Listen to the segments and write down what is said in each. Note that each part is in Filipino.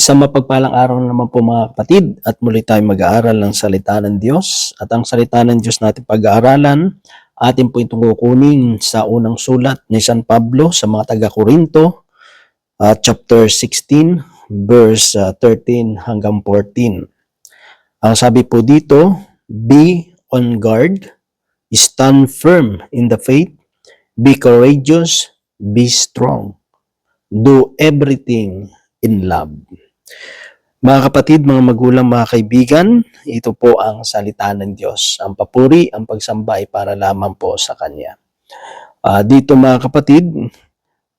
Sa mapagpalang araw naman po mga kapatid at muli tayong mag-aaral ng salita ng Diyos. At ang salita ng Diyos natin pag-aaralan, atin po itong kukunin sa unang sulat ni San Pablo sa mga taga-Korinto, chapter 16, verse 13 hanggang 14. Ang sabi po dito, be on guard, stand firm in the faith, be courageous, be strong, do everything in love. Mga kapatid, mga magulang, mga kaibigan, ito po ang salita ng Diyos. Ang papuri, ang pagsamba ay para lamang po sa Kanya. Dito mga kapatid,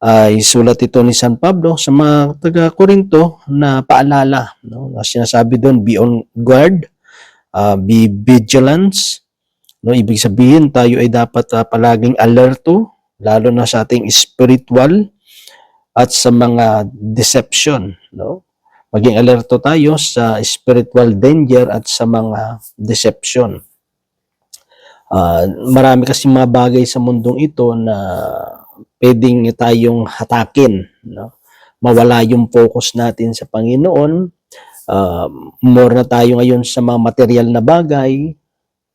ay sulat ito ni San Pablo sa mga taga-Korinto na paalala. No? Na sinasabi doon, be on guard, be vigilant. No? Ibig sabihin, tayo ay dapat palaging alerto, lalo na sa ating spiritual at sa mga deception. No? Maging alerto tayo sa spiritual danger at sa mga deception. Marami kasi mga bagay sa mundong ito na pwedeng tayong hatakin. No? Mawala yung focus natin sa Panginoon. More na tayo ngayon sa mga material na bagay.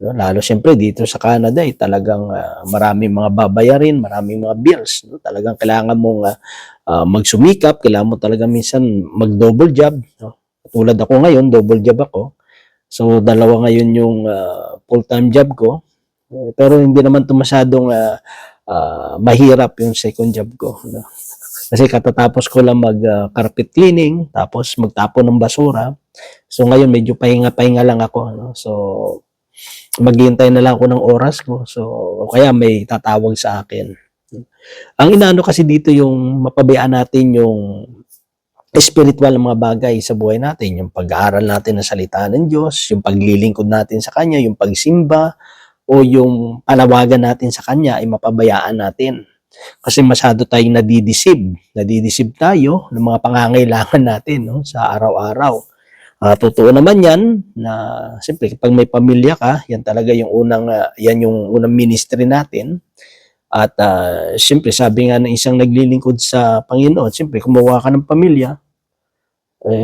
No? Lalo siyempre dito sa Canada, talagang maraming mga babayarin, maraming mga bills. No? Talagang kailangan mong magsumikap, kailangan mo talaga minsan mag-double job. No? Tulad ako ngayon, double job ako. So, dalawa ngayon yung full-time job ko. Pero hindi naman ito masyadong mahirap yung second job ko. No? Kasi katatapos ko lang mag-carpet cleaning, tapos magtapon ng basura. So, ngayon medyo pahinga-pahinga lang ako. No? So, maghihintay na lang ako ng oras ko. So, kaya may tatawag sa akin. Ang inaano kasi dito yung mapabayaan natin yung spiritual na mga bagay sa buhay natin. Yung pag-aaral natin ng salita ng Diyos, yung paglilingkod natin sa Kanya, yung pagsimba, o yung panawagan natin sa Kanya ay mapabayaan natin. Kasi masyado tayong nadideceive. Nadideceive tayo ng mga pangangailangan natin, no, sa araw-araw. Totoo naman yan na siyempre kapag may pamilya ka, yan talaga yung yan yung unang ministry natin. At siyempre sabi nga ng isang naglilingkod sa Panginoon, siyempre kumuha ka ng pamilya,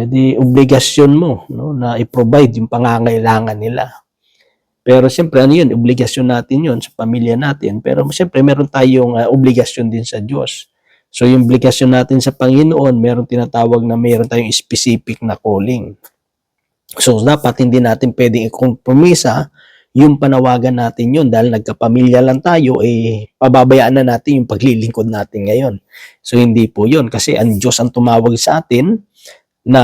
di obligasyon mo, no, na i-provide yung pangangailangan nila. Pero siyempre ano yun, obligasyon natin yun sa pamilya natin. Pero siyempre meron tayong obligasyon din sa Diyos. So yung obligasyon natin sa Panginoon, meron tinatawag na meron tayong specific na calling. So, dapat hindi natin pwedeng i-kompromisa yung panawagan natin yun dahil nagkapamilya lang tayo, pababayaan na natin yung paglilingkod natin ngayon. So, hindi po yun kasi ang Diyos ang tumawag sa atin na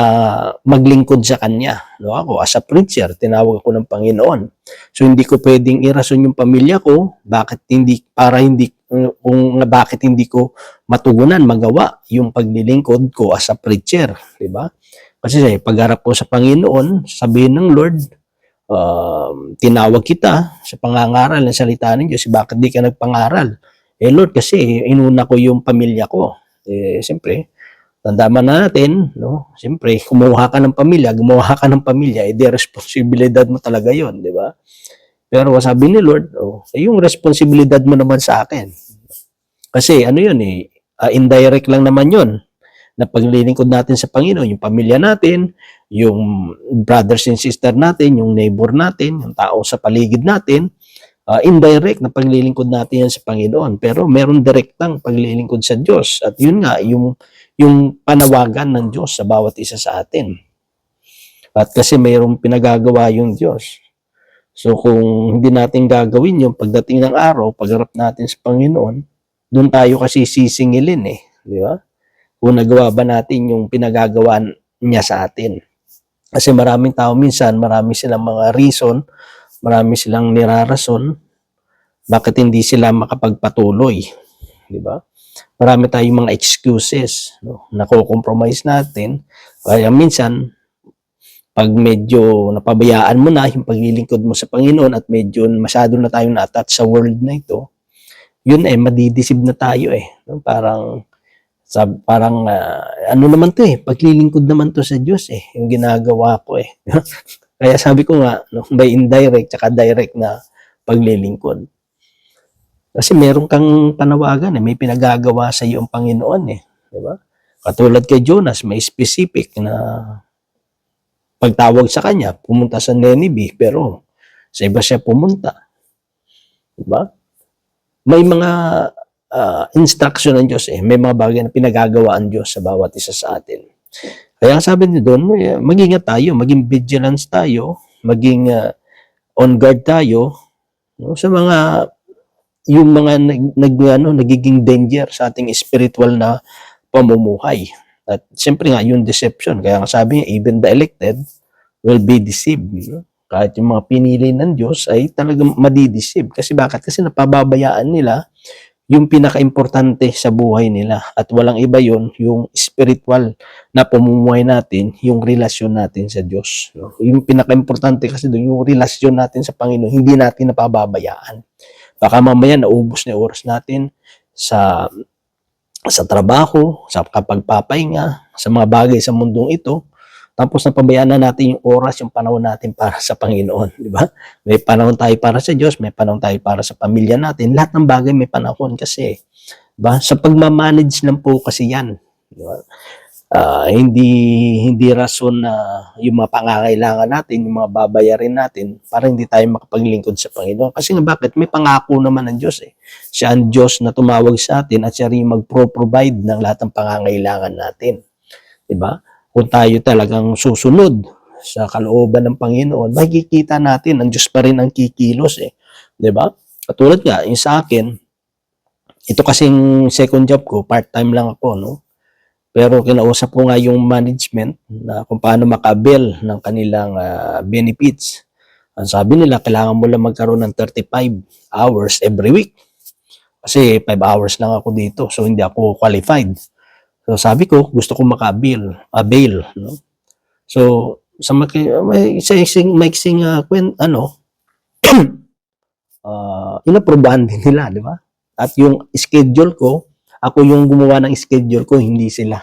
maglingkod sa Kanya. No? Ako, as a preacher, tinawag ako ng Panginoon. So, hindi ko pwedeng irason yung pamilya ko, bakit hindi ko matugunan, magawa yung paglilingkod ko as a preacher. Diba? Kasi pagharap ko sa Panginoon, sabihin ng Lord, tinawag kita sa pangangaral ng salita ng Diyos, bakit di ka nagpangaral? Lord, kasi inuna ko yung pamilya ko. Siyempre, tandaan natin, no? Siyempre, gumawa ka ng pamilya, di responsibilidad mo talaga yon, di ba? Pero sabi ni Lord, yung responsibilidad mo naman sa akin. Kasi ano yun indirect lang naman yun na paglilingkod natin sa Panginoon, yung pamilya natin, yung brothers and sister natin, yung neighbor natin, yung tao sa paligid natin, indirect na paglilingkod natin yan sa Panginoon. Pero meron direktang paglilingkod sa Diyos. At yun nga, yung panawagan ng Diyos sa bawat isa sa atin. At kasi mayroong pinagagawa yung Diyos. So kung hindi natin gagawin yung pagdating ng araw, pagharap natin sa Panginoon, doon tayo kasi sisingilin di ba? Kung nagawa ba natin yung pinagagawa niya sa atin. Kasi maraming tao minsan, marami silang mga reason, marami silang nirarason, bakit hindi sila makapagpatuloy. Di ba? Marami tayong mga excuses, no? Nako-compromise natin. Kaya minsan, pag medyo napabayaan mo na yung paglilingkod mo sa Panginoon at medyo masyado na tayong na-attach sa world na ito, yun madideceive na tayo no? Parang ano naman to paglilingkod naman to sa Diyos yung ginagawa ko Kaya sabi ko nga, no, may indirect tsaka direct na paglilingkod. Kasi meron kang panawagan may pinagagawa sa iyo ang Panginoon di ba? Katulad kay Jonas, may specific na pagtawag sa kanya, pumunta sa Nineveh, pero sa iba siya pumunta. Diba? May mga instruction ng Diyos may mga bagay na pinagagawa ang Diyos sa bawat isa sa atin. Kaya sabi niyo doon, mag-ingat tayo, maging vigilance tayo, maging on guard tayo, no, sa mga yung mga nagiging danger sa ating spiritual na pamumuhay. At siyempre nga, yung deception. Kaya nga sabi niya, even the elected will be deceived. No? Kahit yung mga pinili ng Diyos ay talagang madideceive. Kasi bakit? Kasi napababayaan nila yung pinaka-importante sa buhay nila. At walang iba yon, yung spiritual na pamumuhay natin, yung relasyon natin sa Diyos. No? Yung pinaka-importante kasi doon, yung relasyon natin sa Panginoon, hindi natin napababayaan. Baka mamaya naubos na oras natin sa trabaho, sa kapagpapahinga, sa mga bagay sa mundong ito, tapos napabayaan na natin yung oras, yung panahon natin para sa Panginoon, di ba? May panahon tayo para sa Diyos, may panahon tayo para sa pamilya natin, lahat ng bagay may panahon kasi, di ba? Sa pagmamanage lang po kasi yan, di ba? Hindi rason na yung mga pangangailangan natin, yung mga babayarin natin para hindi tayo makapaglingkod sa Panginoon. Kasi nga bakit? May pangako naman ng Diyos Siya ang Diyos na tumawag sa atin at siya rin magpro-provide ng lahat ng pangangailangan natin. Diba? Kung tayo talagang susunod sa kalooban ng Panginoon, makikita natin ang Diyos pa rin ang kikilos Diba? Katulad nga, yung sa akin, ito kasing second job ko, part-time lang ako, no? Pero kinausap ko nga yung management na kung paano makabill ng kanilang benefits. Ang sabi nila, kailangan mo lang magkaroon ng 35 hours every week. Kasi 5 hours lang ako dito, so hindi ako qualified. So sabi ko, gusto ko makabill, avail. No? So, sa maiksing inaprobahan din nila, di ba? At yung schedule ko, ako yung gumawa ng schedule ko, hindi sila.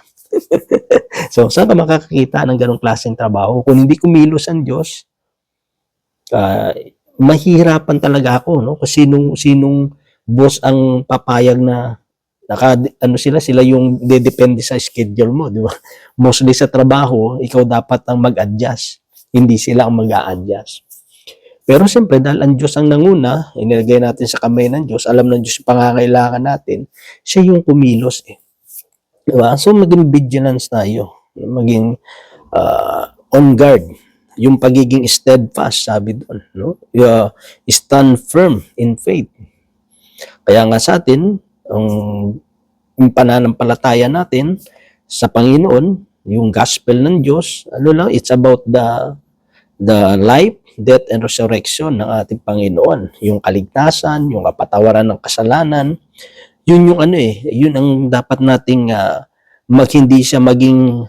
So, saan ka makakakita ng ganong klaseng trabaho? Kung hindi kumilos ang Diyos, mahihirapan talaga ako, no? Kasi sinong boss ang papayag na sila yung dedepende sa schedule mo, di ba? Mostly sa trabaho, ikaw dapat ang mag-adjust. Hindi sila ang mag-a-adjust. Pero siyempre, dahil ang Diyos ang nanguna, inilagay natin sa kamay ng Diyos, alam ng Diyos yung pangangailangan natin, siya yung kumilos Diba? So, maging vigilance tayo. Maging on guard. Yung pagiging steadfast, sabi doon. No? Stand firm in faith. Kaya nga sa atin, yung pananampalataya natin sa Panginoon, yung gospel ng Diyos, it's about the life, death, and resurrection ng ating Panginoon. Yung kaligtasan, yung kapatawaran ng kasalanan, yun yung yun ang dapat nating hindi siya maging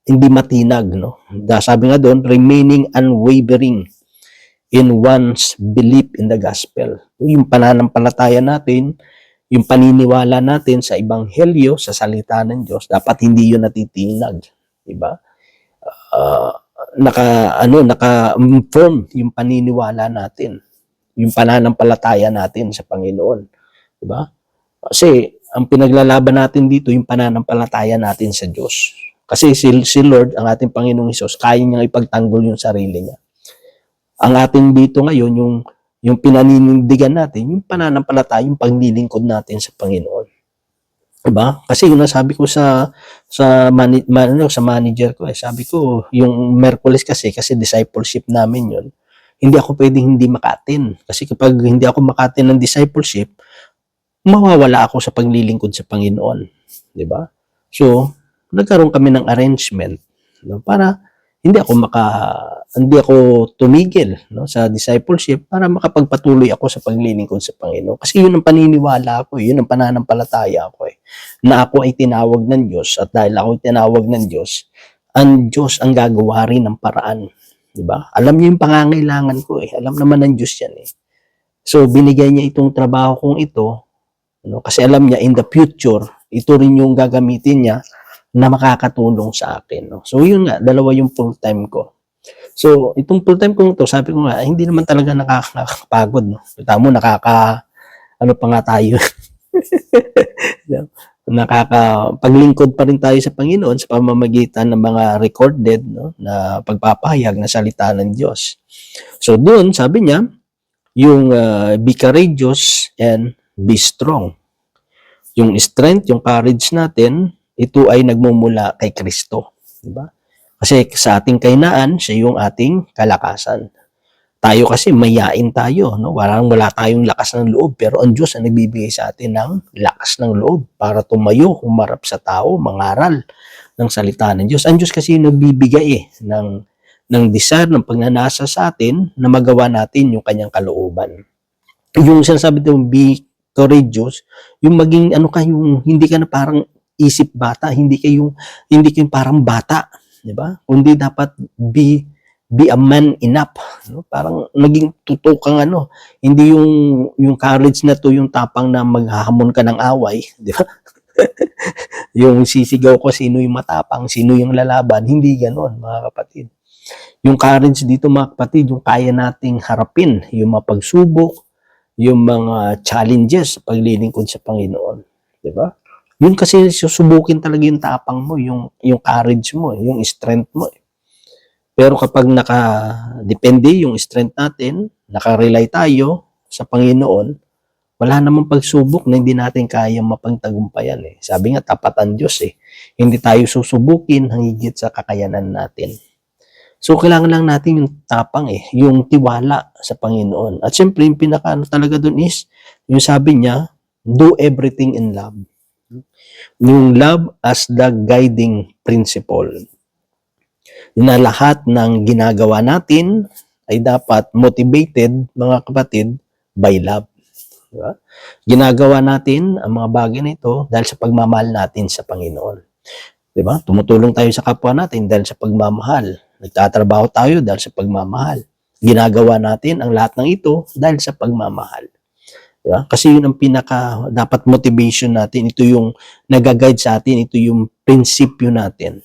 hindi matinag, no? Sabi nga doon, remaining unwavering in one's belief in the gospel. Yung pananampalataya natin, yung paniniwala natin sa ebanghelyo, sa salita ng Diyos, dapat hindi yun natitinag, di ba? Naka-firm yung paniniwala natin, yung pananampalataya natin sa Panginoon, di ba? Kasi ang pinaglalaban natin dito yung pananampalataya natin sa Diyos. Kasi si Lord, ang ating Panginoong Hesus, kaya niyang ipagtanggol yung sarili niya. Ang ating dito ngayon, yung pinaninindigan natin, yung pananampalataya, yung paglilingkod natin sa Panginoon. Diba? Kasi yung nasabi ko sa manager ko, sabi ko, yung Merkulis kasi discipleship namin yun, hindi ako pwedeng hindi makatin. Kasi kapag hindi ako makatin ng discipleship, mawawala ako sa paglilingkod sa Panginoon, 'di ba? So, nagkaroon kami ng arrangement, no, para hindi ako tumigil, no, sa discipleship para makapagpatuloy ako sa paglilingkod sa Panginoon. Kasi 'yun ang paniniwala ko, 'yun ang pananampalataya ko na ako ay tinawag ng Diyos at dahil ako ay tinawag ng Diyos, ang Diyos ang gagawa rin ng paraan, 'di ba? Alam niya yung pangangailangan ko alam naman ng Diyos 'yan So, binigay niya itong trabaho kong ito, no? Kasi alam niya in the future, ito rin yung gagamitin niya na makakatulong sa akin. No? So yun nga, dalawa yung full-time ko. So itong full-time ko ito, sabi ko nga, hindi naman talaga nakakapagod. No? Kita mo, ano pa nga tayo. Nakakapaglingkod pa rin tayo sa Panginoon sa pamamagitan ng mga recorded, no, na pagpapahayag na salita ng Diyos. So doon, sabi niya, yung be courageous and be strong. Yung strength, yung courage natin, ito ay nagmumula kay Kristo. Diba? Kasi sa ating kahinaan, siya yung ating kalakasan. Tayo kasi mayain tayo, no? Wala tayong lakas ng loob, pero ang Diyos ang nagbibigay sa atin ng lakas ng loob para tumayo, humarap sa tao, mangaral ng salita ng Diyos. Ang Diyos kasi yung nagbibigay ng desire, ng pagnanasa sa atin na magawa natin yung kanyang kalooban. Yung sinasabi dito, be courageous, yung maging yung hindi ka na parang isip bata, hindi kayo parang bata, di ba? Kundi dapat be a man enough, no? Parang naging totoo kang hindi yung courage na to yung tapang na maghahamon ka ng away, di ba? Yung sisigaw ko sino yung matapang, sino yung lalaban, hindi ganoon, mga kapatid. Yung courage dito, mga kapatid, yung kaya nating harapin yung mga pagsubok, yung mga challenges sa paglilingkod sa Panginoon, di ba? Yun kasi susubukin talaga yung tapang mo, yung courage mo, yung strength mo. Pero kapag nakadepende yung strength natin, nakarely tayo sa Panginoon, wala namang pagsubok na hindi natin kayang mapagtagumpayan. Sabi nga, tapat ang Diyos. Hindi tayo susubukin hangigit sa kakayanan natin. So, kailangan lang natin yung tapang, yung tiwala sa Panginoon. At syempre, yung pinaka talaga dun is, yung sabi niya, do everything in love. Yung love as the guiding principle. Na lahat ng ginagawa natin ay dapat motivated, mga kapatid, by love. Diba? Ginagawa natin ang mga bagay na ito dahil sa pagmamahal natin sa Panginoon. Diba? Tumutulong tayo sa kapwa natin dahil sa pagmamahal. Nagtatrabaho tayo dahil sa pagmamahal. Ginagawa natin ang lahat ng ito dahil sa pagmamahal. Diba? Kasi yun ang pinaka dapat motivation natin. Ito yung nag-guide sa atin. Ito yung prinsipyo natin.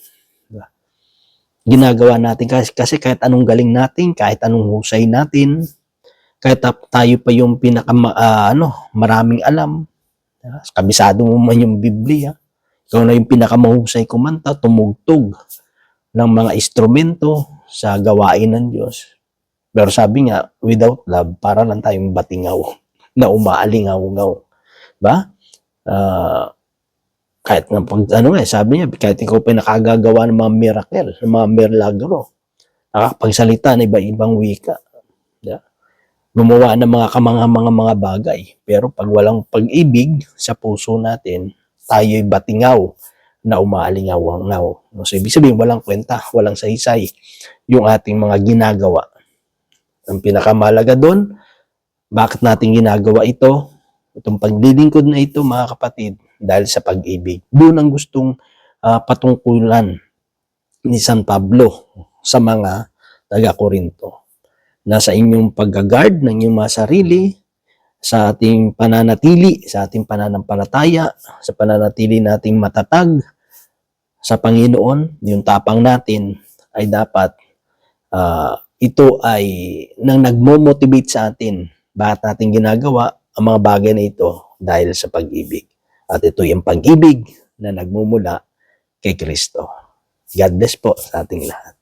Ginagawa natin kasi kahit anong galing natin, kahit anong husay natin, kahit tayo pa yung maraming alam, kabisado mo man yung Biblia, ikaw na yung pinakamahusay kumanta, tumugtog ng mga instrumento sa gawain ng Diyos. Pero sabi nga, without love, para lang tayong batingaw na umaalingaw-ngaw. Ba? Kahit na sabi niya, kahit ikaw pa nakagagawa ng mga miracle, ng mga milagro, nakakapagsalita ng iba-ibang wika, gumawa ng mga mga bagay. Pero pag walang pag-ibig sa puso natin, tayo'y batingaw na umaalingaw-ngaw. So, ibig sabihin, walang kwenta, walang saysay yung ating mga ginagawa. Ang pinakamalaga doon, bakit natin ginagawa ito? Itong paglilingkod na ito, mga kapatid, dahil sa pag-ibig. Doon ang gustong patungkulan ni San Pablo sa mga taga-Korinto. Nasa inyong pag-guard ng inyong mga sarili, sa ating pananatili, sa ating pananampalataya, sa pananatili nating matatag sa Panginoon, yung tapang natin ay dapat ito ay nagmo-motivate sa atin. Bakit natin ginagawa ang mga bagay na ito? Dahil sa pag-ibig. At ito yung pag-ibig na nagmumula kay Kristo. God bless po sa ating lahat.